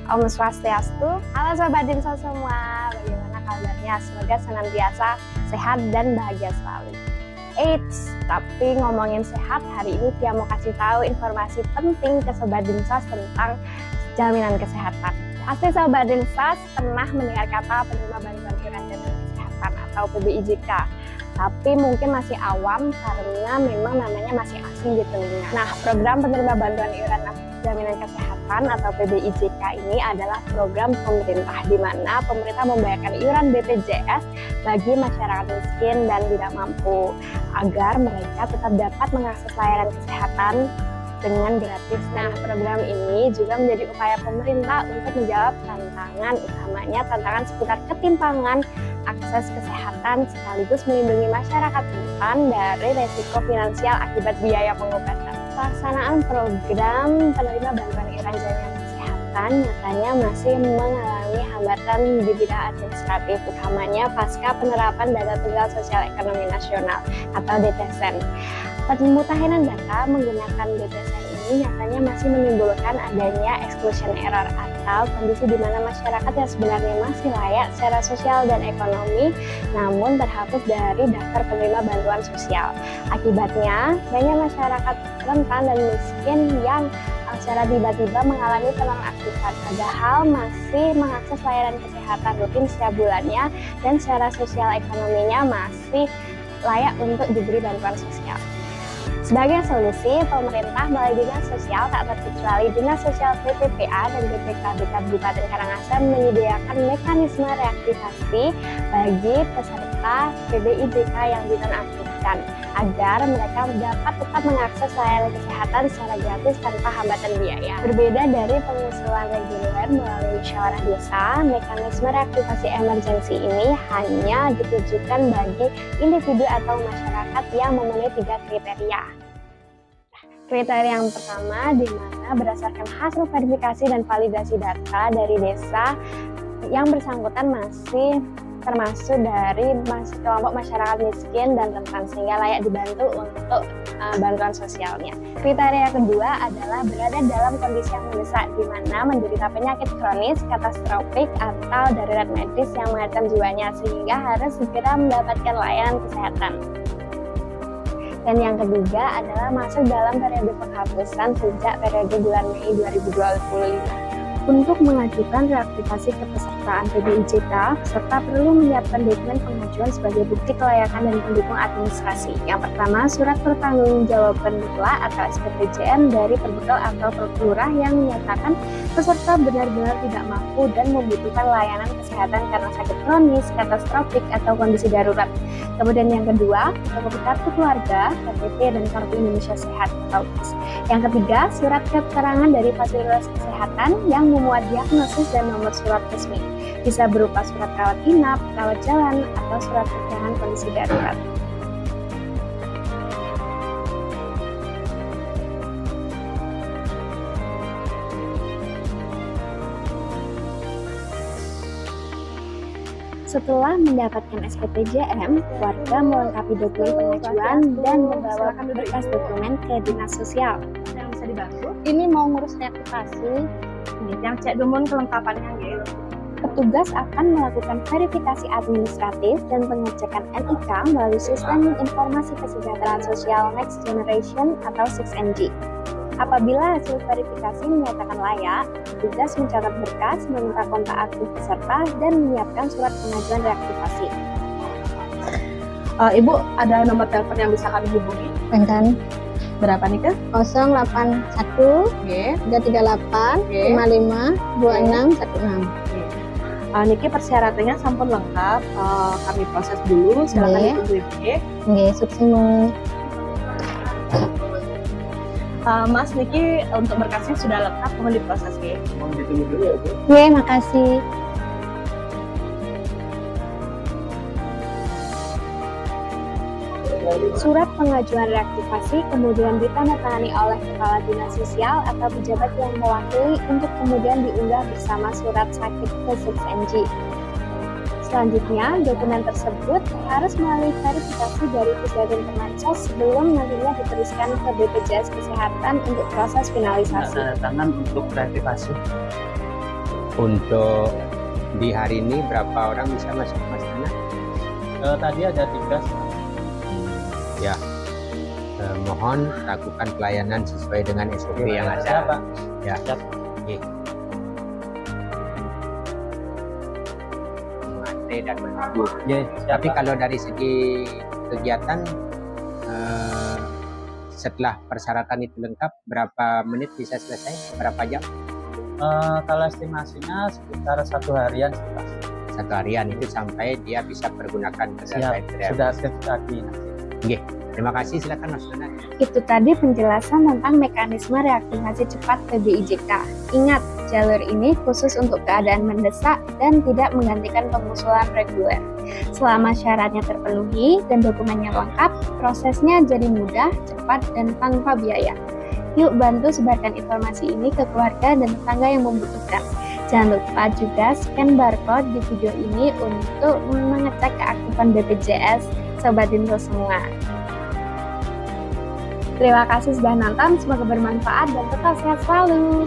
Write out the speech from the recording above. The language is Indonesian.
Om Swastiastu. Halo Sobat Dinsos semua, bagaimana kabarnya? Semoga senantiasa sehat dan bahagia selalu. Eits, tapi ngomongin sehat, hari ini Tia mau kasih tahu informasi penting ke Sobat Dinsos tentang jaminan kesehatan. Pasti Sobat Dinsos pernah mendengar kata penerima bantuan iuran jaminan kesehatan atau PBIJK. Tapi mungkin masih awam karena memang namanya masih asing di telinga. Nah, program penerima bantuan iuran jaminan kesehatan atau PBIJK ini adalah program pemerintah di mana pemerintah membayarkan iuran BPJS bagi masyarakat miskin dan tidak mampu agar mereka tetap dapat mengakses layanan kesehatan dengan gratis. Nah, program ini juga menjadi upaya pemerintah untuk menjawab tantangan utamanya, tantangan seputar ketimpangan akses kesehatan sekaligus melindungi masyarakat rentan dari resiko finansial akibat biaya pengobatan. Pelaksanaan program penerima bantuan iuran jaminan kesehatan nyatanya masih mengalami hambatan di bidang administratif, utamanya pasca penerapan Data Tunggal Sosial Ekonomi Nasional atau DTSN. Pemutahiran data menggunakan DTSN ini nyatanya masih menimbulkan adanya exclusion error atau kondisi di mana masyarakat yang sebenarnya masih layak secara sosial dan ekonomi namun terhapus dari daftar penerima bantuan sosial. Akibatnya, banyak masyarakat rentan dan miskin yang secara tiba-tiba mengalami penonaktifan padahal masih mengakses layanan kesehatan rutin setiap bulannya dan secara sosial ekonominya masih layak untuk diberi bantuan sosial. Sebagai solusi, pemerintah melalui Dinas Sosial tak terkecuali Dinas Sosial PPPA dan BPKB Kabupaten Karangasem menyediakan mekanisme reaktivasi bagi peserta PBIJK yang dinonaktifkan agar mereka dapat tetap mengakses layanan kesehatan secara gratis tanpa hambatan biaya. Berbeda dari pengusulan reguler melalui musyawarah desa, mekanisme reaktivasi emergensi ini hanya ditujukan bagi individu atau masyarakat yang memenuhi 3 kriteria. Kriteria yang pertama di mana berdasarkan hasil verifikasi dan validasi data dari desa yang bersangkutan masih termasuk dari kelompok masyarakat miskin dan rentan sehingga layak dibantu untuk bantuan sosialnya. Kriteria kedua adalah berada dalam kondisi yang mendesak di mana menderita penyakit kronis, katastrofik atau darurat medis yang mengancam jiwanya sehingga harus segera mendapatkan layanan kesehatan. Dan yang ketiga adalah masuk dalam periode penghapusan sejak periode bulan Mei 2025. Untuk mengajukan reaktivasi kepesertaan PBIJK, peserta perlu menyiapkan dokumen pengajuan sebagai bukti kelayakan dan pendukung administrasi. Yang pertama, surat pertanggungjawaban mutlak atau SPTJM dari Perbekal atau Perlurah yang menyatakan peserta benar-benar tidak mampu dan membutuhkan layanan kesehatan karena sakit kronis, katastrofik, atau kondisi darurat. Kemudian yang kedua, fotokopi kartu keluarga, KTP, dan Kartu Indonesia Sehat atau KIS. Yang ketiga, surat keterangan dari fasilitas kesehatan yang memuat diagnosis dan nomor surat resmi. Bisa berupa surat rawat inap, rawat jalan, atau surat keterangan kondisi darurat. Setelah mendapatkan SPTJM, warga melengkapi dokumen pengajuan dan membawa berkas dokumen ke Dinas Sosial. Yang bisa dibantu? Ini mau ngurus reaktivasi. Yang cek dulu kelengkapannya ya. Petugas akan melakukan verifikasi administratif dan pengecekan NIK melalui Sistem Informasi Kesejahteraan Sosial Next Generation atau 6NG. Apabila hasil verifikasi menyatakan layak, petugas mencatat berkas, meminta kontak aktif peserta, dan menyiapkan surat pengajuan reaktivasi. Ibu, ada nomor telepon yang bisa kami hubungi? Kan? Berapa nih, Kak? 081 338 55 2616. Niki persyaratannya sampun lengkap. Kami proses dulu. Silakan ditunggu Ibu. Nggih, sukses. Mas, Niki untuk berkasnya sudah lengkap, mohon diproses ya. Mohon ditunggu dulu ya, Bu. Nggih, makasih. Surat pengajuan reaktivasi kemudian ditandatangani oleh Kepala Dinas Sosial atau pejabat yang mewakili untuk kemudian diunggah bersama surat sakit ke 6NG. Selanjutnya, dokumen tersebut harus melalui verifikasi dari Pusdatin Permensos sebelum nantinya diteruskan ke BPJS Kesehatan untuk proses finalisasi. Tanda tangan untuk reaktivasi. Untuk di hari ini berapa orang bisa masuk, Mas Nana? Tadi ada 3. Ya, mohon lakukan pelayanan sesuai dengan SOP yang ada. Pak. Ya. Siap. Oke. Mengantre dan menunggu. Ya, Tapi kalau dari segi kegiatan, setelah persyaratan itu lengkap, berapa menit bisa selesai? Berapa jam? kalau estimasinya sekitar 1 harian sih, Pak. 1 harian itu sampai dia bisa pergunakan Siap, sudah aktif lagi. Oke, terima kasih. Silakan Mas Nana. Itu tadi penjelasan tentang mekanisme reaktivasi cepat PBIJK. Ingat, jalur ini khusus untuk keadaan mendesak dan tidak menggantikan pengusulan reguler. Selama syaratnya terpenuhi dan dokumennya lengkap, prosesnya jadi mudah, cepat, dan tanpa biaya. Yuk bantu sebarkan informasi ini ke keluarga dan tetangga yang membutuhkan. Jangan lupa juga scan barcode di video ini untuk mengecek keaktifan BPJS Sobat Dinso semua. Terima kasih sudah nonton, semoga bermanfaat dan tetap sehat selalu.